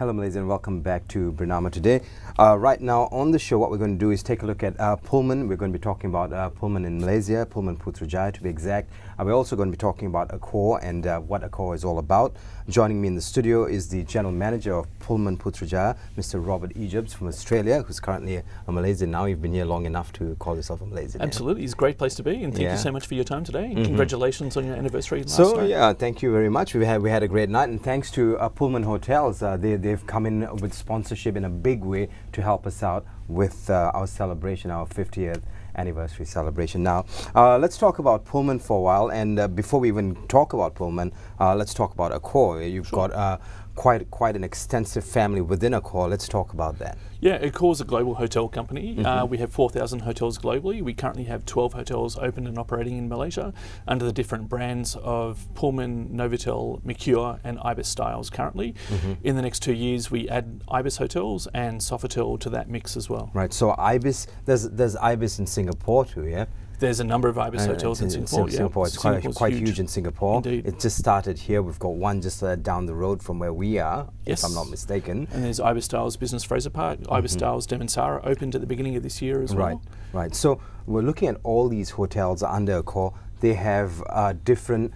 Hello Malaysia and welcome back to Bernama today. Right now on the show what we're going to do is take a look at Pullman. We're going to be talking about Pullman in Malaysia, Pullman Putrajaya to be exact. We're also going to be talking about Accor and what Accor is all about. Joining me in the studio is the General Manager of Pullman Putrajaya, Mr. Robert Ejubs from Australia, who's currently a Malaysian now. You've been here long enough to call yourself a Malaysian. Absolutely, it's a great place to be, and thank you so much for your time today. And congratulations on your anniversary last night. Yeah, thank you very much. We had a great night, and thanks to Pullman Hotels, they've come in with sponsorship in a big way to help us out with our celebration, our 50th anniversary celebration. Now, let's talk about Pullman for a while, and before we even talk about Pullman, let's talk about Accor. You've got quite an extensive family within Accor. Let's talk about that. Yeah, Accor is a global hotel company. We have 4,000 hotels globally. We currently have 12 hotels open and operating in Malaysia under the different brands of Pullman, Novotel, Mercure and Ibis Styles currently. In the next 2 years, we add Ibis Hotels and Sofitel to that mix as well. Right, so Ibis, there's Ibis in Singapore too, yeah? There's a number of Ibis hotels in Singapore. It's quite huge in Singapore. Indeed. It just started here. We've got one just down the road from where we are, if I'm not mistaken. And there's Ibis Styles Business Fraser Park, Ibis Styles Damansara opened at the beginning of this year as well. Right. So we're looking at all these hotels under Accor. They have different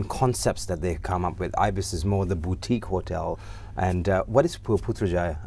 concepts that they come up with. Ibis is more the boutique hotel. And what is Pullman Putrajaya?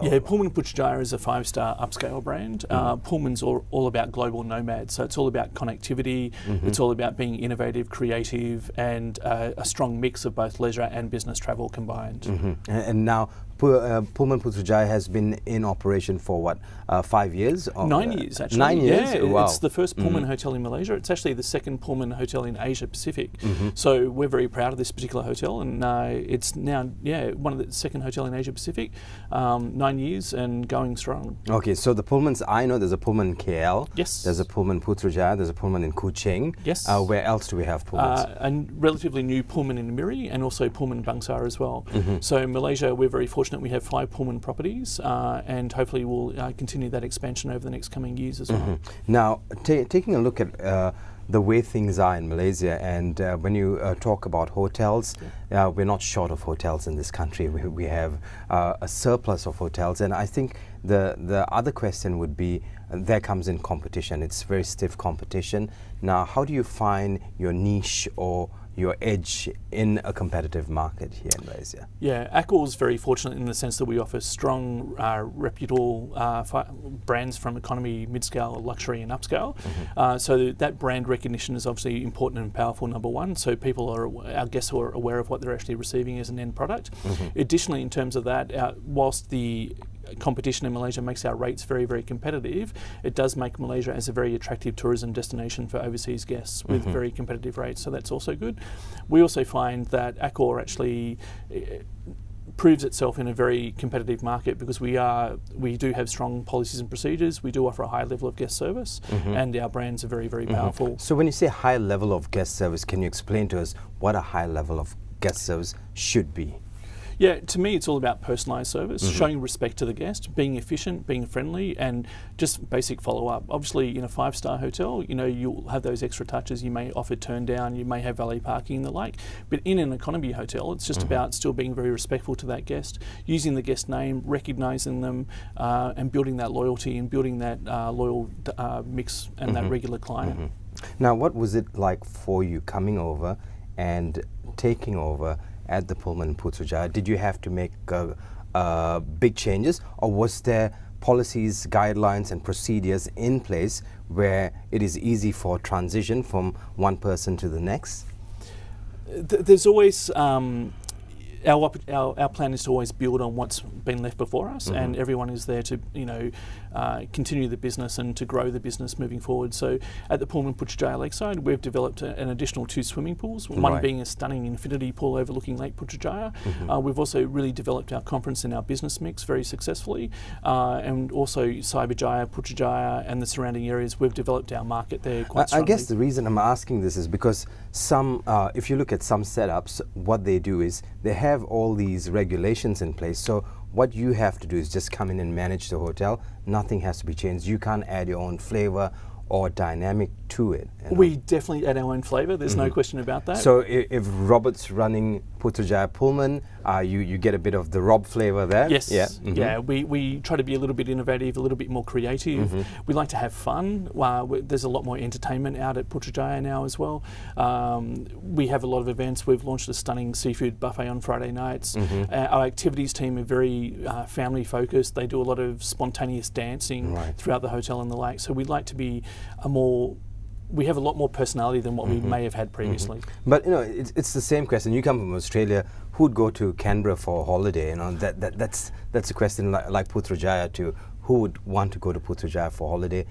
Yeah, Pullman Putrajaya is a 5-star upscale brand. Pullman's all about global nomads, so it's all about connectivity, it's all about being innovative, creative, and a strong mix of both leisure and business travel combined. And now Pullman Putrajaya has been in operation for what, 5 years? 9 years actually. 9 years? Yeah, wow. It's the first Pullman hotel in Malaysia. It's actually the second Pullman hotel in Asia Pacific. So we're very proud of this particular hotel, and it's now one of the second hotel in Asia Pacific. 9 years and going strong. Okay, so the Pullmans, I know there's a Pullman in KL. Yes. There's a Pullman Putrajaya. There's a Pullman in Kuching. Yes. Where else do we have Pullmans? A relatively new Pullman in Miri and also Pullman Bangsar as well. So in Malaysia, we're very fortunate. We have 5 Pullman properties, and hopefully we'll continue that expansion over the next coming years as well. Now, taking a look at the way things are in Malaysia, and when you talk about hotels, we're not short of hotels in this country. We have a surplus of hotels, and I think the other question would be, there comes in competition. It's very stiff competition. Now, how do you find your niche or your edge in a competitive market here in Malaysia? Yeah, Accor is very fortunate in the sense that we offer strong, reputable brands from economy, mid-scale, luxury and upscale. So that brand recognition is obviously important and powerful, number one. So our guests are aware of what they're actually receiving as an end product. Additionally, in terms of that, whilst the competition in Malaysia makes our rates very, very competitive, it does make Malaysia as a very attractive tourism destination for overseas guests with very competitive rates, so that's also good. We also find that Accor actually proves itself in a very competitive market because we do have strong policies and procedures, we do offer a high level of guest service, and our brands are very, very powerful. So when you say high level of guest service, can you explain to us what a high level of guest service should be? Yeah, to me it's all about personalised service, showing respect to the guest, being efficient, being friendly, and just basic follow-up. Obviously in a 5-star hotel, you'll have those extra touches. You may offer turn down, you may have valet parking and the like, but in an economy hotel it's just about still being very respectful to that guest, using the guest name, recognising them, and building that loyalty and building that loyal mix and that regular client. Now, what was it like for you coming over and taking over at the Pullman Putrajaya? Did you have to make big changes, or was there policies, guidelines and procedures in place where it is easy for transition from one person to the next? There's always our plan is to always build on what's been left before us, and everyone is there to continue the business and to grow the business moving forward. So at the Pullman Putrajaya Lakeside, we've developed an additional 2 swimming pools, one being a stunning infinity pool overlooking Lake Putrajaya. We've also really developed our conference and our business mix very successfully, and also Cyberjaya, Putrajaya and the surrounding areas, we've developed our market there quite strongly. I guess the reason I'm asking this is because if you look at some setups, what they do is they have all these regulations in place. So what you have to do is just come in and manage the hotel. Nothing has to be changed. You can't add your own flavor or dynamic to it. You know? We definitely add our own flavour. There's no question about that. So if Robert's running Putrajaya Pullman, you get a bit of the Rob flavour there. Yes. Yeah. Yeah. We try to be a little bit innovative, a little bit more creative. We like to have fun. There's a lot more entertainment out at Putrajaya now as well. We have a lot of events. We've launched a stunning seafood buffet on Friday nights. Our activities team are very family focused. They do a lot of spontaneous dancing throughout the hotel and the lake. So we like to be we have a lot more personality than what we may have had previously. But it's the same question. You come from Australia. Who'd go to Canberra for a holiday? That's a question like Putrajaya too. Who would want to go to Putrajaya for a holiday,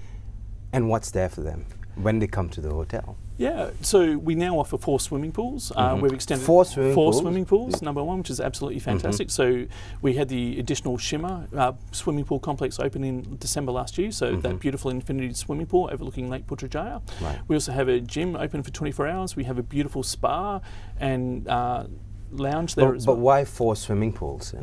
and what's there for them when they come to the hotel? Yeah, so we now offer 4 swimming pools. We've extended 4 swimming pools, number one, which is absolutely fantastic. So we had the additional Shimmer swimming pool complex open in December last year, so that beautiful infinity swimming pool overlooking Lake Putrajaya. We also have a gym open for 24 hours. We have a beautiful spa and lounge there as well. But why 4 swimming pools,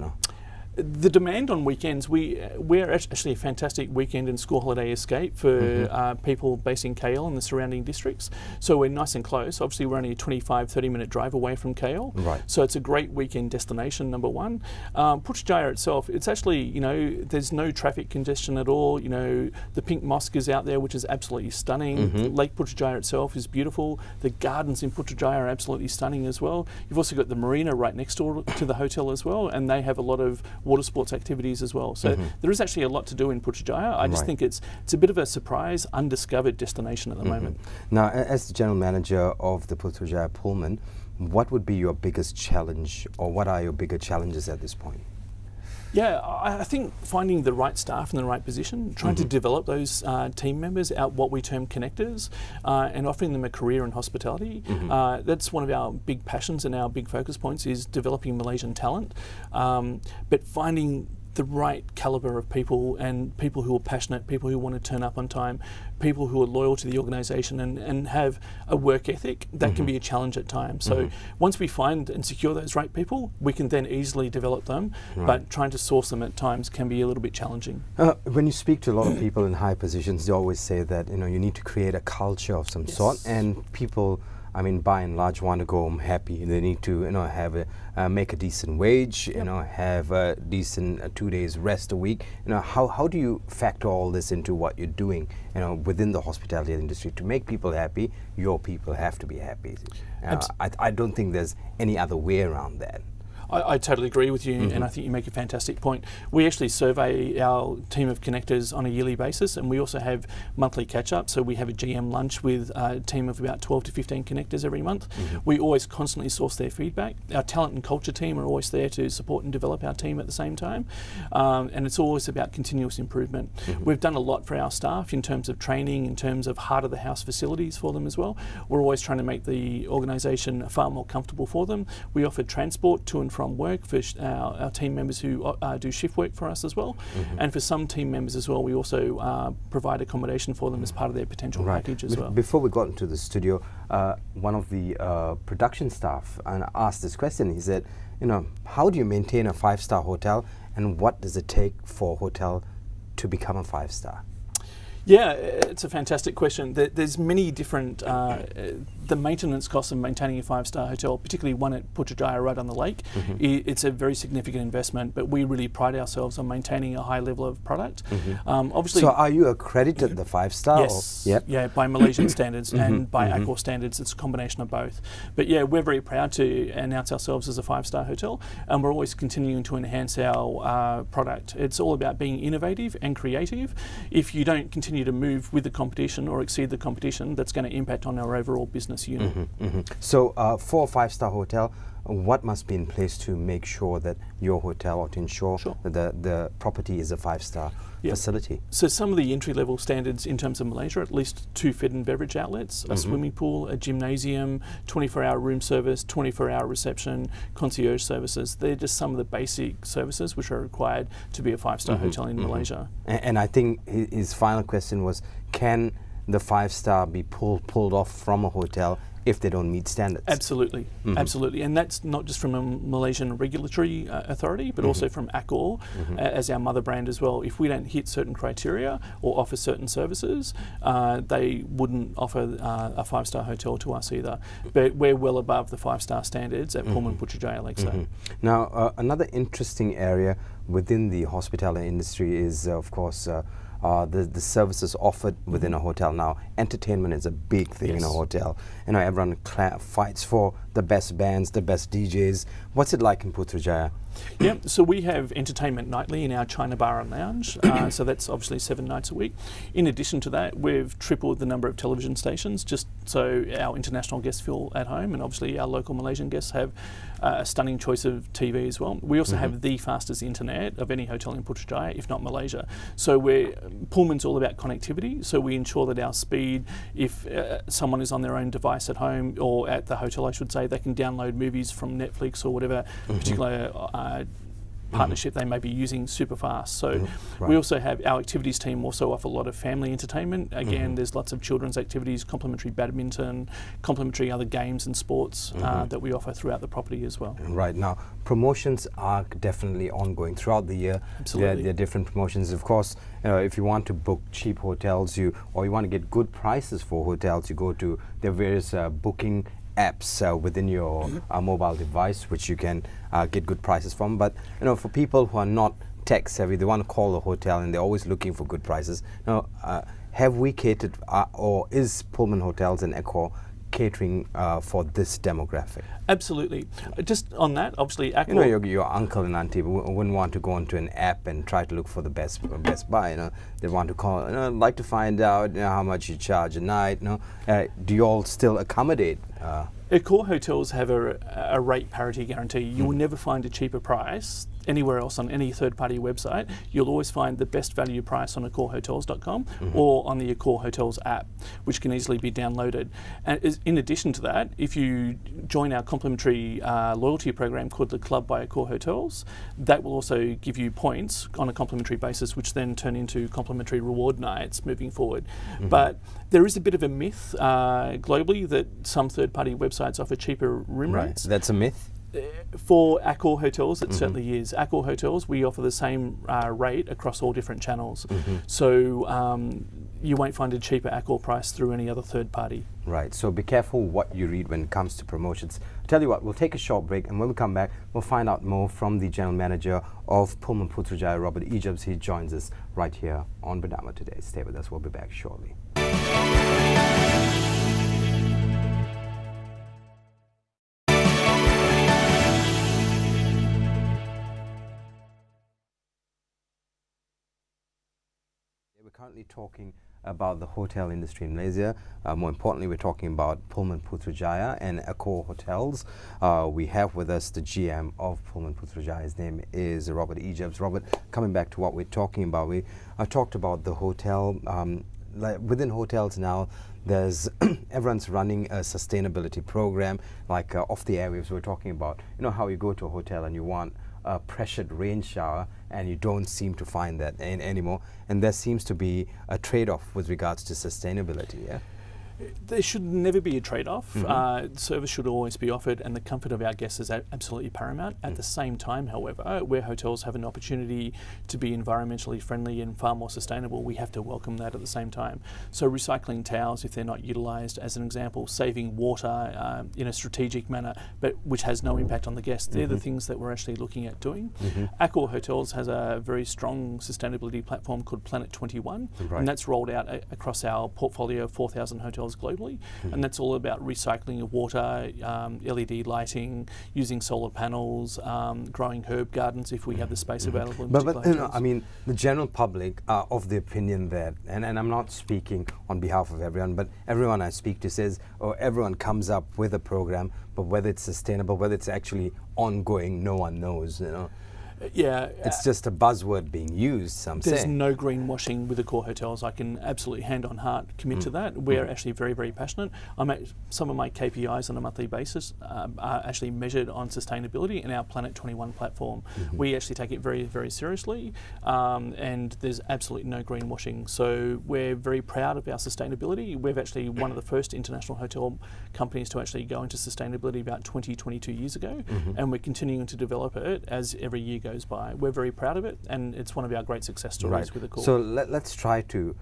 The demand on weekends, we're actually a fantastic weekend and school holiday escape for people based in KL and the surrounding districts. So we're nice and close. Obviously, we're only a 25-30 minute drive away from KL. So it's a great weekend destination, number one. Putrajaya itself, it's actually, there's no traffic congestion at all. The pink mosque is out there, which is absolutely stunning. Lake Putrajaya itself is beautiful. The gardens in Putrajaya are absolutely stunning as well. You've also got the marina right next door to the hotel as well, and they have a lot of water sports activities as well. So there is actually a lot to do in Putrajaya. I just think it's a bit of a surprise, undiscovered destination at the moment. Now, as the general manager of the Putrajaya Pullman, what would be your biggest challenge, or what are your bigger challenges at this point? Yeah, I think finding the right staff in the right position, trying to develop those team members out what we term connectors, and offering them a career in hospitality. That's one of our big passions and our big focus points is developing Malaysian talent, but finding the right calibre of people and people who are passionate, people who want to turn up on time, people who are loyal to the organisation and have a work ethic, that can be a challenge at times. So once we find and secure those right people, we can then easily develop them, but trying to source them at times can be a little bit challenging. When you speak to a lot of people in high positions, they always say that you need to create a culture of some sort, and people, by and large, want to go home happy. They need to, have make a decent wage, have a decent 2 days rest a week. How do you factor all this into what you're doing, within the hospitality industry to make people happy? Your people have to be happy. I don't think there's any other way around that. I totally agree with you, and I think you make a fantastic point. We actually survey our team of connectors on a yearly basis, and we also have monthly catch-ups. So we have a GM lunch with a team of about 12 to 15 connectors every month. We always constantly source their feedback. Our talent and culture team are always there to support and develop our team at the same time, and it's always about continuous improvement. We've done a lot for our staff in terms of training, in terms of heart-of-the-house facilities for them as well. We're always trying to make the organisation far more comfortable for them. We offer transport to and from work for our team members who do shift work for us as well, and for some team members as well, we also provide accommodation for them as part of their potential package as well. Before we got into the studio, one of the production staff asked this question. He said, how do you maintain a 5-star hotel, and what does it take for a hotel to become a 5-star? Yeah, it's a fantastic question. There's many different, the maintenance costs of maintaining a 5-star hotel, particularly one at Putrajaya right on the lake, it's a very significant investment, but we really pride ourselves on maintaining a high level of product. Obviously, so are you accredited the 5-star? Yes, yeah, by Malaysian standards and by Accor standards. It's a combination of both. But yeah, we're very proud to announce ourselves as a 5-star hotel, and we're always continuing to enhance our product. It's all about being innovative and creative. If you don't continue to move with the competition or exceed the competition, that's going to impact on our overall business unit. So for a 5-star hotel, what must be in place to make sure that your hotel, or to ensure that the property is a 5-star facility? So some of the entry-level standards in terms of Malaysia, at least 2 food and beverage outlets, a swimming pool, a gymnasium, 24-hour room service, 24-hour reception, concierge services. They're just some of the basic services which are required to be a 5-star hotel in Malaysia. And I think his final question was, can the 5-star be pulled off from a hotel if they don't meet standards? Absolutely, absolutely. And that's not just from a Malaysian regulatory authority, but also from Accor as our mother brand as well. If we don't hit certain criteria or offer certain services, they wouldn't offer a 5-star hotel to us either. But we're well above the 5-star standards at Pullman Putrajaya Lakeside. Now, another interesting area within the hospitality industry is, of course, the services offered within a hotel. Now, entertainment is a big thing in a hotel. You know, everyone fights for the best bands, the best DJs. What's it like in Putrajaya? Yeah, so we have entertainment nightly in our China Bar and Lounge, so that's obviously 7 nights a week. In addition to that, we've tripled the number of television stations just so our international guests feel at home, and obviously our local Malaysian guests have a stunning choice of TV as well. We also have the fastest internet of any hotel in Putrajaya, if not Malaysia. So Pullman's all about connectivity, so we ensure that our speed, if someone is on their own device at home, or at the hotel I should say, they can download movies from Netflix or whatever particular partnership they may be using super fast. So we also have our activities team also offer a lot of family entertainment. Again, there's lots of children's activities, complimentary badminton, complimentary other games and sports that we offer throughout the property as well. Right. Now, promotions are definitely ongoing throughout the year. Absolutely. There are different promotions. Of course, if you want to book cheap hotels, or you want to get good prices for hotels, you go to the various booking apps within your mobile device, which you can get good prices from. But for people who are not tech savvy, they want to call a hotel and they're always looking for good prices. Now, have we catered, or is Pullman Hotels and Accor catering for this demographic? Absolutely. Just on that, obviously, Accor. Your uncle and auntie wouldn't want to go onto an app and try to look for the best buy. They want to call. Like to find out how much you charge a night. Do you all still accommodate? Accor hotels have a rate parity guarantee. You will never find a cheaper price anywhere else on any third-party website. You'll always find the best value price on AccorHotels.com or on the Accor Hotels app, which can easily be downloaded. And in addition to that, if you join our complimentary loyalty program called the Club by Accor Hotels, that will also give you points on a complimentary basis, which then turn into complimentary reward nights moving forward. But there is a bit of a myth globally that some third-party websites offer cheaper room rates. That's a myth? For Accor Hotels, it certainly is. Accor Hotels, we offer the same rate across all different channels. So you won't find a cheaper Accor price through any other third party. Right, so be careful what you read when it comes to promotions. Tell you what, we'll take a short break, and when we come back, we'll find out more from the General Manager of Pullman Putrajaya, Robert Ejubs. He joins us right here on Bernama today. Stay with us, we'll be back shortly. We're currently talking about the hotel industry in Malaysia. More importantly, we're talking about Pullman Putrajaya and Accor Hotels. We have with us the GM of Pullman Putrajaya. His name is Robert Ejubs. Robert, coming back to what we're talking about, we talked about the hotel. Within hotels now, there's everyone's running a sustainability program, like off the airwaves we're talking about. How you go to a hotel and you want a pressured rain shower, and you don't seem to find that anymore, and there seems to be a trade-off with regards to sustainability. There should never be a trade-off. Service should always be offered, and the comfort of our guests is absolutely paramount. At the same time, however, where hotels have an opportunity to be environmentally friendly and far more sustainable, we have to welcome that at the same time. So recycling towels, if they're not utilised, as an example, saving water in a strategic manner, but which has no impact on the guests, they're the things that we're actually looking at doing. Accor Hotels has a very strong sustainability platform called Planet 21, and that's rolled out across our portfolio of 4,000 hotels globally, and that's all about recycling of water, LED lighting, using solar panels, growing herb gardens if we have the space available. But I mean, the general public are of the opinion that, and I'm not speaking on behalf of everyone, but everyone I speak to says, everyone comes up with a program, but whether it's sustainable, whether it's actually ongoing, no one knows. Yeah. It's just a buzzword being used, some There's say. no greenwashing with Accor hotels. I can absolutely hand on heart commit to that. We're actually very, very passionate. Some of my KPIs on a monthly basis are actually measured on sustainability in our Planet 21 platform. We actually take it very, very seriously, and there's absolutely no greenwashing. So we're very proud of our sustainability. We're actually one of the first international hotel companies to actually go into sustainability about 22 years ago, and we're continuing to develop it as every year goes by. We're very proud of it, and it's one of our great success stories with Accor. So let's try to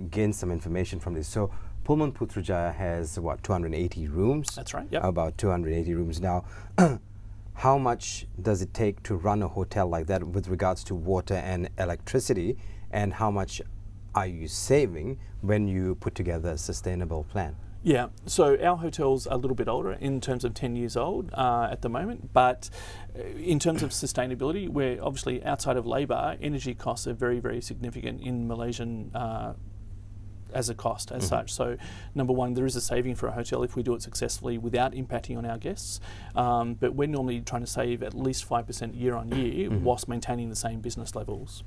gain some information from this. So Pullman Putrajaya has, what, 280 rooms? That's right, yep. About 280 rooms now. How much does it take to run a hotel like that with regards to water and electricity, and how much are you saving when you put together a sustainable plan? Yeah, so our hotel's a little bit older in terms of 10 years old at the moment, but in terms of sustainability, we're obviously outside of labour, energy costs are very, very significant in Malaysian as a cost as such. So number one, there is a saving for a hotel if we do it successfully without impacting on our guests, but we're normally trying to save at least 5% year on year whilst maintaining the same business levels.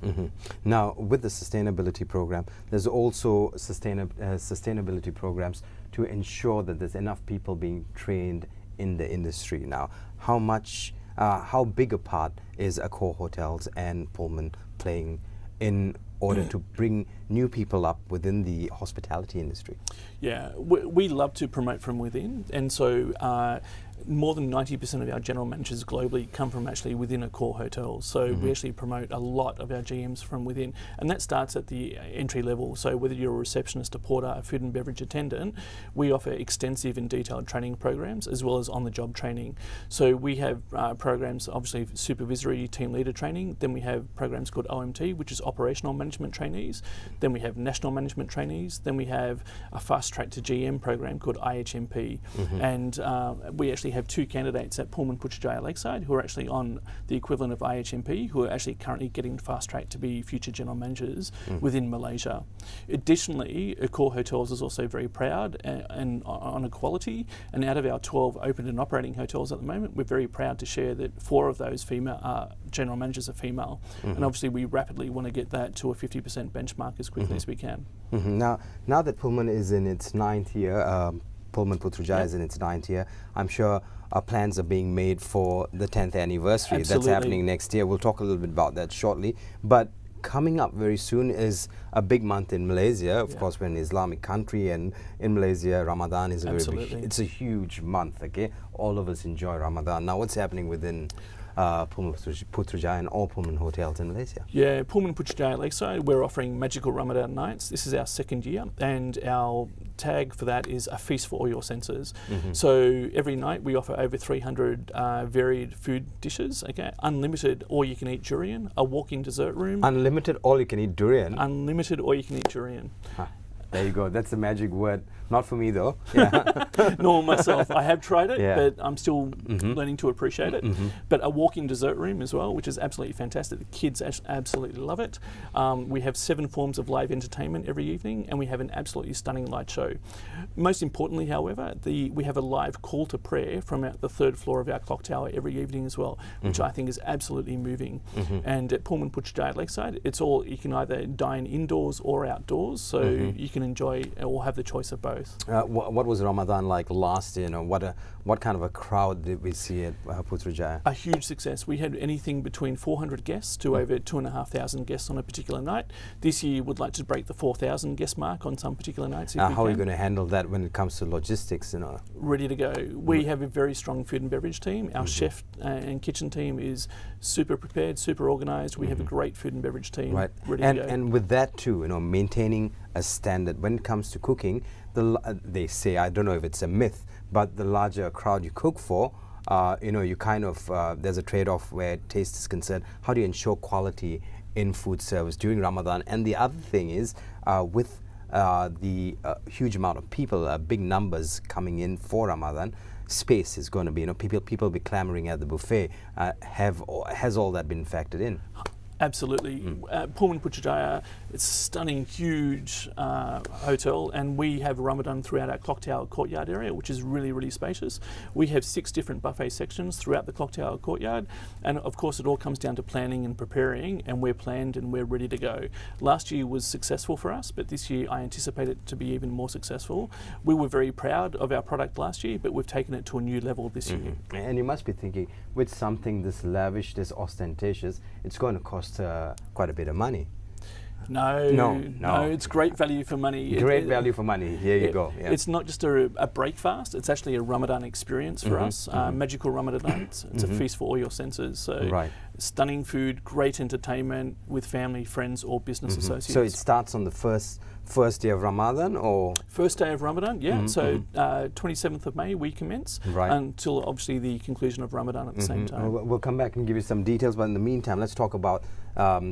Now, with the sustainability program, there's also sustainability programs to ensure that there's enough people being trained in the industry. Now, how big a part is Accor Hotels and Pullman playing in order to bring new people up within the hospitality industry? Yeah, we love to promote from within, and so more than 90% of our general managers globally come from actually within Accor hotels. So we actually promote a lot of our GMs from within, and that starts at the entry level. So whether you're a receptionist, a porter, a food and beverage attendant, we offer extensive and detailed training programs as well as on-the-job training. So we have programs, obviously supervisory team leader training, then we have programs called OMT, which is operational management trainees, then we have national management trainees, then we have a fast track to GM program called IHMP, and we actually have 2 candidates at Pullman Putrajaya Lakeside who are actually on the equivalent of IHMP, who are actually currently getting fast track to be future general managers within Malaysia. Additionally, Accor Hotels is also very proud and on equality, and out of our 12 open and operating hotels at the moment, we're very proud to share that 4 of those female general managers are female, and obviously we rapidly want to get that to a 50% benchmark as quickly as we can. Now that Pullman is in its 9th year, Pullman Putrajaya is in its 9th year, I'm sure plans are being made for the 10th anniversary. Absolutely. That's happening next year. We'll talk a little bit about that shortly. But coming up very soon is a big month in Malaysia. Of course, we're an Islamic country, and in Malaysia, Ramadan is a very big, it's a huge month, okay? All of us enjoy Ramadan. Now, what's happening within Pullman Putrajaya and all Pullman hotels in Malaysia? Yeah, Pullman Putrajaya Lakeside, we're offering magical Ramadan nights. This is our 2nd year, and our tag for that is a feast for all your senses. So every night we offer over 300 varied food dishes, okay? Unlimited all-you-can-eat durian, a walk-in dessert room. Unlimited all-you-can-eat durian? Unlimited all-you-can-eat durian. There you go. That's the magic word. Not for me, though. Nor myself. I have tried it, but I'm still learning to appreciate it. But a walk-in dessert room as well, which is absolutely fantastic. The kids absolutely love it. We have 7 forms of live entertainment every evening, and we have an absolutely stunning light show. Most importantly, however, we have a live call to prayer from the 3rd floor of our clock tower every evening as well, which I think is absolutely moving. And at Pullman Putrajaya Lakeside, it's all, you can either dine indoors or outdoors, so you can enjoy or have the choice of both. What was Ramadan like last year? What kind of a crowd did we see at Putrajaya? A huge success. We had anything between 400 guests to over 2,500 guests on a particular night. This year, we'd like to break the 4,000 guest mark on some particular nights. How are you going to handle that when it comes to logistics? Ready to go. We have a very strong food and beverage team. Our chef and kitchen team is super prepared, super organised. We have a great food and beverage team. Right. Ready to go. And with that too, maintaining a standard when it comes to cooking. They say, I don't know if it's a myth, but the larger crowd you cook for, you kind of, there's a trade-off where taste is concerned. How do you ensure quality in food service during Ramadan? And the other thing is, with the huge amount of people, big numbers coming in for Ramadan, space is going to be, people be clamoring at the buffet. Has all that been factored in? Absolutely. Pullman Putrajaya, it's a stunning, huge hotel, and we have Ramadan throughout our clock tower courtyard area, which is really, really spacious. We have 6 different buffet sections throughout the clock tower courtyard, and of course it all comes down to planning and preparing, and we're planned and we're ready to go. Last year was successful for us, but this year I anticipate it to be even more successful. We were very proud of our product last year, but we've taken it to a new level this year. And you must be thinking, with something this lavish, this ostentatious, it's going to cost quite a bit of money. No, it's great value for money. Great value for money. Here you go. Yeah. It's not just a breakfast, it's actually a Ramadan experience for us. Magical Ramadan Nights. It's a feast for all your senses. So stunning food, great entertainment with family, friends or business associates. So it starts on the first day of Ramadan, or? First day of Ramadan, yeah. So 27th of May we commence until obviously the conclusion of Ramadan at the same time. We'll come back and give you some details, but in the meantime, let's talk about,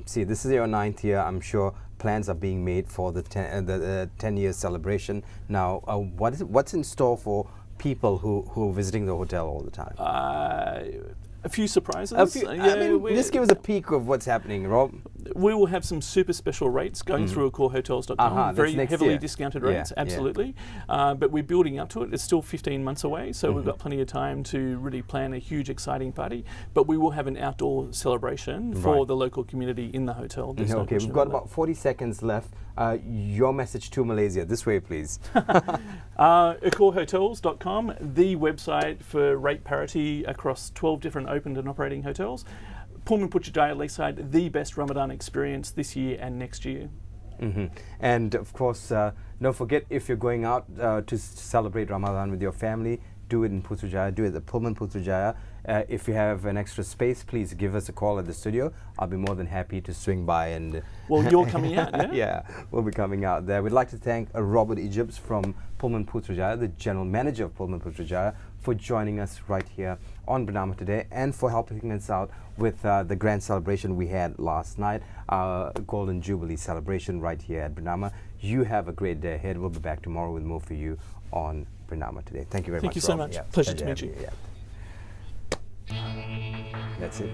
see, this is your 9th year. I'm sure plans are being made for the 10-year celebration. Now, what's in store for people who are visiting the hotel all the time? A few surprises. Just give us a peek of what's happening, Rob. We will have some super special rates going through acorehotels.com. Very heavily discounted rates, absolutely. But we're building up to it. It's still 15 months away, so we've got plenty of time to really plan a huge, exciting party. But we will have an outdoor celebration for the local community in the hotel. Okay, we've got about 40 seconds left. Your message to Malaysia, this way, please. Acorehotels.com, the website for rate parity across 12 different opened and operating hotels. Pullman Putrajaya Lakeside, the best Ramadan experience this year and next year. And of course, don't forget, if you're going out to celebrate Ramadan with your family, do it in Putrajaya, do it at the Pullman Putrajaya. If you have an extra space, please give us a call at the studio. I'll be more than happy to swing by and... Well, you're coming out, yeah? Yeah, we'll be coming out there. We'd like to thank Robert Ejubs from Pullman Putrajaya, the General Manager of Pullman Putrajaya, for joining us right here on Bernama today and for helping us out with the grand celebration we had last night, our Golden Jubilee celebration right here at Bernama. You have a great day ahead. We'll be back tomorrow with more for you on Bernama today. Thank you very much. Thank you so much. Pleasure to meet you. That's it.